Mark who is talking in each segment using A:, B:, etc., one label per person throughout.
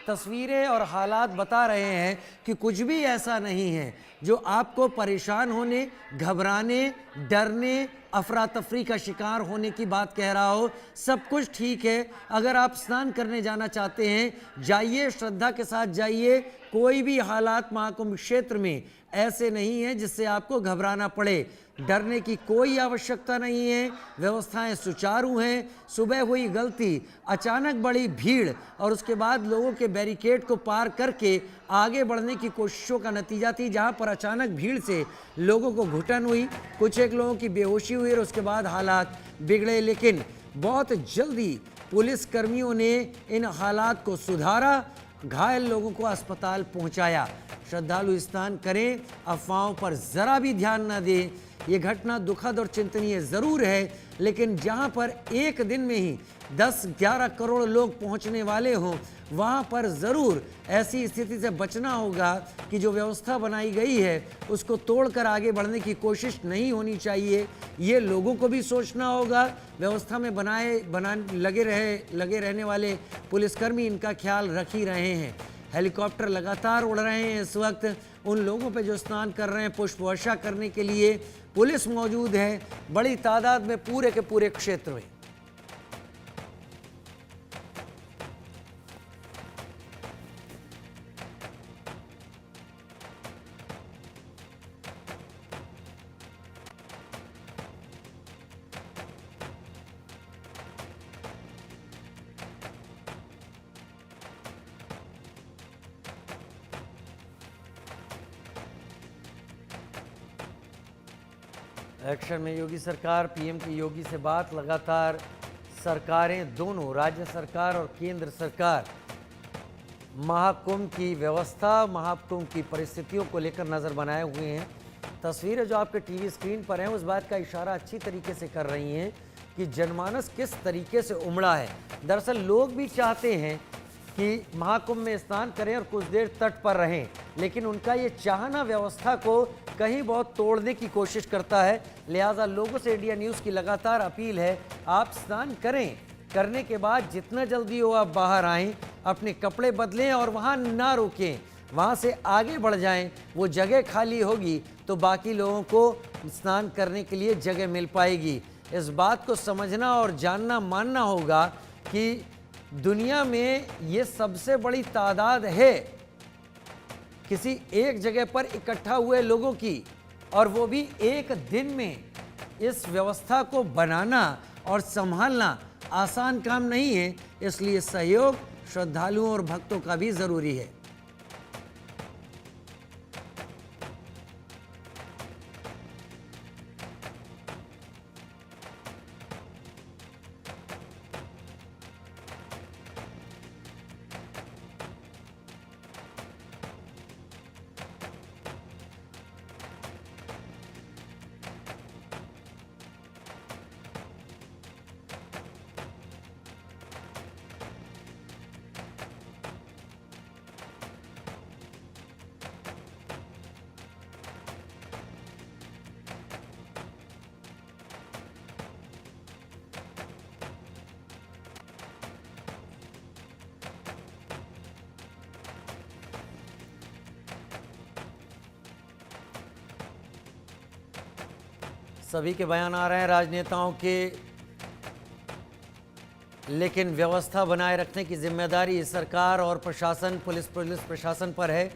A: तस्वीरें और हालात बता रहे हैं कि कुछ भी ऐसा नहीं है जो आपको परेशान होने, घबराने, डरने, अफरा तफरी का शिकार होने की बात कह रहा हो। सब कुछ ठीक है। अगर आप स्नान करने जाना चाहते हैं, जाइए, श्रद्धा के साथ जाइए। कोई भी हालात महाकुंभ क्षेत्र में ऐसे नहीं है जिससे आपको घबराना पड़े। डरने की कोई आवश्यकता नहीं है। व्यवस्थाएं सुचारू हैं। सुबह हुई गलती, अचानक बड़ी भीड़ और उसके बाद लोगों के बैरिकेड को पार करके आगे बढ़ने की कोशिशों का नतीजा थी, जहां पर अचानक भीड़ से लोगों को घुटन हुई, कुछ एक लोगों की बेहोशी हुई और उसके बाद हालात बिगड़े। लेकिन बहुत जल्दी पुलिस कर्मियों ने इन हालात को सुधारा, घायल लोगों को अस्पताल पहुंचाया। श्रद्धालु स्नान करें, अफवाहों पर जरा भी ध्यान न दें। ये घटना दुखद और चिंतनीय जरूर है, लेकिन जहां पर एक दिन में ही 10-11 करोड़ लोग पहुंचने वाले हों, वहां पर जरूर ऐसी स्थिति से बचना होगा कि जो व्यवस्था बनाई गई है उसको तोड़कर आगे बढ़ने की कोशिश नहीं होनी चाहिए। ये लोगों को भी सोचना होगा। व्यवस्था में लगे रहने वाले पुलिसकर्मी इनका ख्याल रख ही रहे हैं। हेलीकॉप्टर लगातार उड़ रहे हैं। इस वक्त उन लोगों पे जो स्नान कर रहे हैं, पुष्प वर्षा करने के लिए पुलिस मौजूद है बड़ी तादाद में पूरे के पूरे क्षेत्र में। एक्शन में योगी सरकार, पीएम की योगी से बात। लगातार सरकारें, दोनों राज्य सरकार और केंद्र सरकार महाकुंभ की व्यवस्था, महाकुंभ की परिस्थितियों को लेकर नज़र बनाए हुए हैं। तस्वीरें जो आपके टीवी स्क्रीन पर हैं उस बात का इशारा अच्छी तरीके से कर रही हैं कि जनमानस किस तरीके से उमड़ा है। दरअसल लोग भी चाहते हैं कि महाकुंभ में स्नान करें और कुछ देर तट पर रहें, लेकिन उनका ये चाहना व्यवस्था को कहीं बहुत तोड़ने की कोशिश करता है। लिहाजा लोगों से इंडिया न्यूज़ की लगातार अपील है, आप स्नान करें, करने के बाद जितना जल्दी हो आप बाहर आएं, अपने कपड़े बदलें और वहाँ ना रुकें, वहाँ से आगे बढ़ जाएं। वो जगह खाली होगी तो बाकी लोगों को स्नान करने के लिए जगह मिल पाएगी। इस बात को समझना और जानना मानना होगा कि दुनिया में ये सबसे बड़ी तादाद है किसी एक जगह पर इकट्ठा हुए लोगों की, और वो भी एक दिन में। इस व्यवस्था को बनाना और संभालना आसान काम नहीं है, इसलिए सहयोग श्रद्धालुओं और भक्तों का भी जरूरी है। सभी के बयान आ रहे हैं राजनेताओं के, लेकिन व्यवस्था बनाए रखने की जिम्मेदारी सरकार और प्रशासन, पुलिस प्रशासन पर है।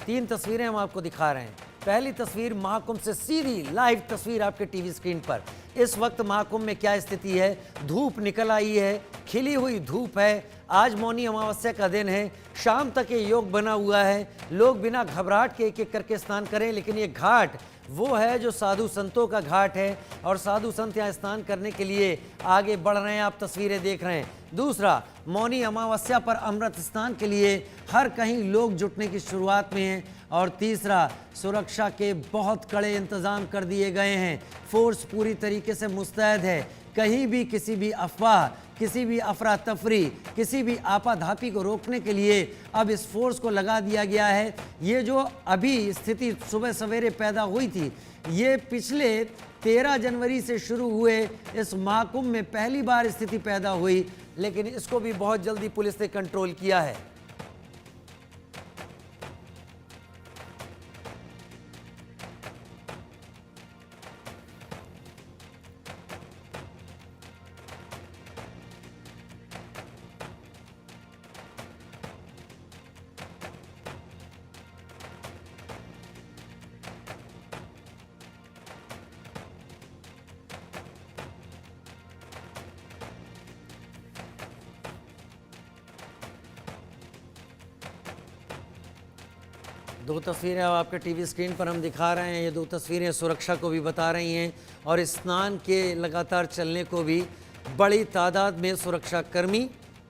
A: 3 तस्वीरें हम आपको दिखा रहे हैं। पहली तस्वीर महाकुंभ से सीधी लाइव तस्वीर आपके टीवी स्क्रीन पर। इस वक्त महाकुंभ में क्या स्थिति है? धूप निकल आई है, खिली हुई धूप है। आज मौनी अमावस्या का दिन है, शाम तक ये योग बना हुआ है। लोग बिना घबराहट के एक एक करके स्नान करें, लेकिन ये घाट वो है जो साधु संतों का घाट है और साधु संत यहाँ स्नान करने के लिए आगे बढ़ रहे हैं। आप तस्वीरें देख रहे हैं। दूसरा, मौनी अमावस्या पर अमृत स्नान के लिए हर कहीं लोग जुटने की शुरुआत में हैं। और तीसरा, सुरक्षा के बहुत कड़े इंतजाम कर दिए गए हैं। फोर्स पूरी तरीके से मुस्तैद है। कहीं भी किसी भी अफवाह, किसी भी अफरा तफरी, किसी भी आपाधापी को रोकने के लिए अब इस फोर्स को लगा दिया गया है। ये जो अभी स्थिति सुबह सवेरे पैदा हुई थी, ये पिछले 13 जनवरी से शुरू हुए इस महाकुंभ में पहली बार स्थिति पैदा हुई, लेकिन इसको भी बहुत जल्दी पुलिस ने कंट्रोल किया है। दो तस्वीरें अब आपके टीवी स्क्रीन पर हम दिखा रहे हैं। ये दो तस्वीरें सुरक्षा को भी बता रही हैं और स्नान के लगातार चलने को भी बड़ी तादाद में सुरक्षाकर्मी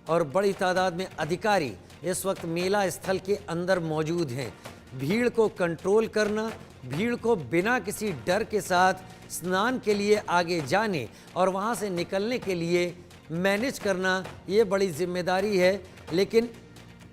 A: और बड़ी तादाद में अधिकारी इस वक्त मेला स्थल के अंदर मौजूद हैं। भीड़ को कंट्रोल करना, भीड़ को बिना किसी डर के साथ स्नान के लिए आगे जाने और वहाँ से निकलने के लिए मैनेज करना, ये बड़ी जिम्मेदारी है। लेकिन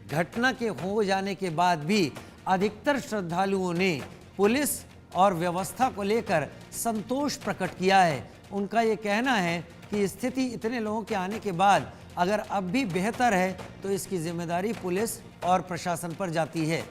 A: घटना के हो जाने के बाद भी अधिकतर श्रद्धालुओं ने पुलिस और व्यवस्था को लेकर संतोष प्रकट किया है। उनका ये कहना है कि स्थिति इतने लोगों के आने के बाद अगर अब भी बेहतर है तो इसकी जिम्मेदारी पुलिस और प्रशासन पर जाती है।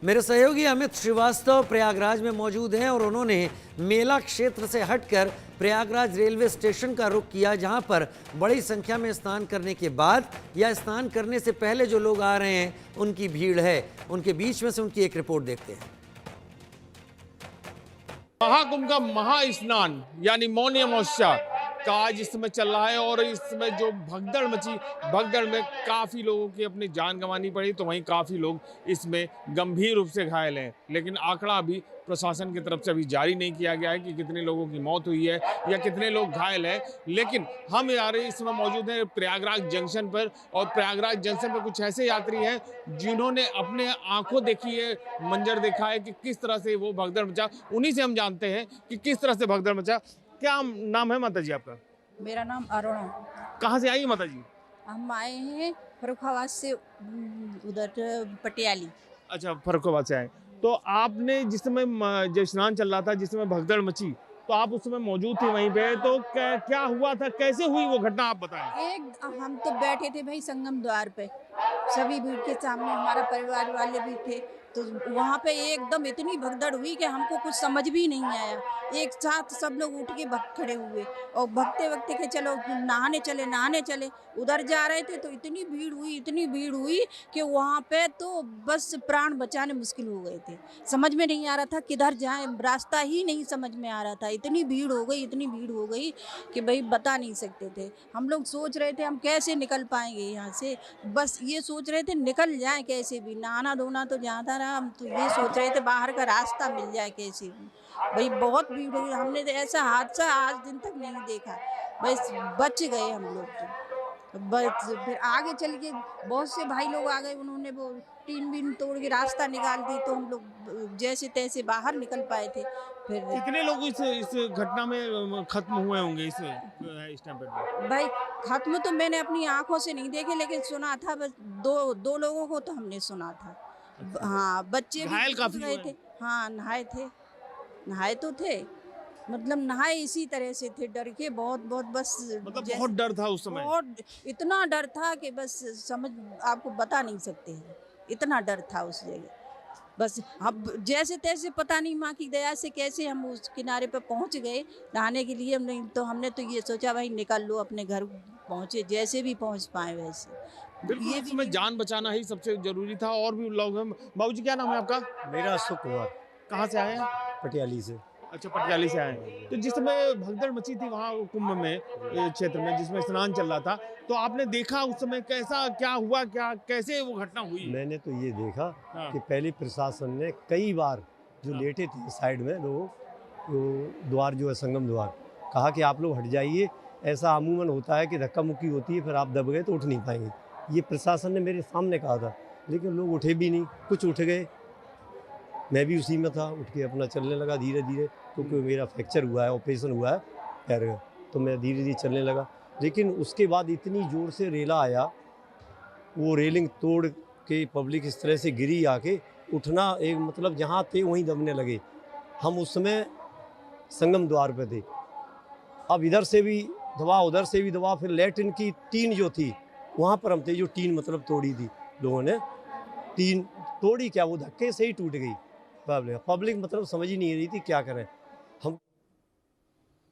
A: मेरे सहयोगी अमित श्रीवास्तव प्रयागराज में मौजूद हैं और उन्होंने मेला क्षेत्र से हटकर प्रयागराज रेलवे स्टेशन का रुख किया, जहां पर बड़ी संख्या में स्नान करने के बाद या स्नान करने से पहले जो लोग आ रहे हैं उनकी भीड़ है। उनके बीच में से उनकी एक रिपोर्ट देखते हैं।
B: महाकुंभ का महास्नान यानी मौनी अमावस्या का आज इस समय चल रहा है और इस समय जो भगदड़ मची, भगदड़ में काफ़ी लोगों की अपनी जान गंवानी पड़ी, तो वहीं काफ़ी लोग इसमें गंभीर रूप से घायल हैं। लेकिन आंकड़ा अभी प्रशासन की तरफ से अभी जारी नहीं किया गया है कि कितने लोगों की मौत हुई है या कितने लोग घायल हैं। लेकिन हम यार इस समय मौजूद हैं प्रयागराज जंक्शन पर और प्रयागराज जंक्शन पर कुछ ऐसे यात्री हैं जिन्होंने अपने आंखों देखी है, मंजर देखा है कि किस तरह से वो भगदड़ मचा। उन्हीं से हम जानते हैं कि किस तरह से भगदड़ मचा। क्या नाम है माता जी आपका?
C: मेरा नाम अरुण है।
B: कहाँ से आई है माता जी?
C: हम आए हैं फर्रुखाबाद से, उधर पटियाली।
B: अच्छा, फर्रुखाबाद से आए। तो आपने जिस समय जब स्नान चल रहा था, जिस समय भगदड़ मची, तो आप उस समय मौजूद थे वहीं पे, तो क्या हुआ था, कैसे हुई वो घटना, आप बताएं।
C: हम तो बैठे थे भाई संगम द्वार पे, सभी भीड़ के सामने हमारा परिवार वाले भी थे, तो वहाँ पे एकदम इतनी भगदड़ हुई कि हमको कुछ समझ भी नहीं आया। एक साथ सब लोग उठ के खड़े हुए और भगते के चलो नहाने चले। उधर जा रहे थे तो इतनी भीड़ हुई कि वहाँ पे तो बस प्राण बचाने मुश्किल हो गए थे। समझ में नहीं आ रहा था किधर जाए, रास्ता ही नहीं समझ में आ रहा था। इतनी भीड़ हो गई कि भाई बता नहीं सकते थे। हम लोग सोच रहे थे हम कैसे निकल पाएंगे यहाँ से, बस ये सोच रहे थे निकल जाए कैसे भी। नहाना धोना तो जाता रहा, हम तो ये सोच रहे थे बाहर का रास्ता मिल जाए कैसे भी। भाई बहुत भीड़ हुई, हमने तो ऐसा हादसा आज दिन तक नहीं देखा। बस बच गए हम लोग तो। बस फिर आगे चल के बहुत से भाई लोग आ गए, उन्होंने वो टीन तोड़ के रास्ता निकाल दी, तो हम लोग जैसे तैसे बाहर निकल पाए थे। फिर
B: कितने लोग इस घटना में खत्म हुए होंगे इस टाइम पर?
C: भाई खत्म तो मैंने अपनी आंखों से नहीं देखे, लेकिन सुना था बस दो लोगों को तो हमने सुना था। हाँ, बच्चे
B: घायल काफी
C: गए थे। हाँ, नहाए तो थे, मतलब नहाए इसी तरह से थे, डर के बहुत बस,
B: मतलब बहुत डर था उस समय।
C: बहुत इतना डर था कि बस समझ आपको बता नहीं सकते हैं, इतना डर था उस जगह। बस अब जैसे तैसे पता नहीं माँ की दया से कैसे हम उस किनारे पे पहुँच गए नहाने के लिए। हमने तो ये सोचा भाई निकल लो, अपने घर पहुँचे, जैसे भी पहुँच पाए वैसे।
B: बिल्कुल, इस समय जान बचाना ही सबसे जरूरी था। और भी लोग हैं। बाबूजी क्या नाम है आपका?
D: मेरा अशोक कुमार।
B: कहाँ से आए हैं?
D: पटियाली से।
B: अच्छा, पटियाली से आए हैं। तो जिस समय भगदड़ मची थी वहाँ कुंभ में क्षेत्र में जिसमें स्नान चल रहा था, तो आपने देखा उस समय कैसा क्या हुआ, कैसे वो घटना हुई?
D: मैंने तो ये देखा
B: हाँ।
D: कि पहले प्रशासन ने कई बार जो लेटे थे साइड में लोग, द्वार जो है संगम द्वार, कहा कि आप लोग हट जाइए। ऐसा अमूमन होता है कि धक्का मुक्की होती है, फिर आप दब गए तो उठ नहीं पाएंगे। ये प्रशासन ने मेरे सामने कहा था, लेकिन लोग उठे भी नहीं। कुछ उठ गए, मैं भी उसी में था, उठ के अपना चलने लगा धीरे धीरे, क्योंकि मेरा फ्रैक्चर हुआ है, ऑपरेशन हुआ है पैर में, तो मैं धीरे धीरे चलने लगा। लेकिन उसके बाद इतनी ज़ोर से रेला आया, वो रेलिंग तोड़ के पब्लिक इस तरह से गिरी आके, उठना एक मतलब जहाँ थे वहीं दबने लगे। हम उस समय संगम द्वार पे थे, अब इधर से भी दबा उधर से भी दबा, फिर लैट्रिन की टीन जो थी वहाँ पर हम थे, जो टीन मतलब तोड़ी थी लोगों ने। टीन तोड़ी क्या, वो धक्के से ही टूट गई। पब्लिक मतलब समझ ही नहीं रही थी क्या करें।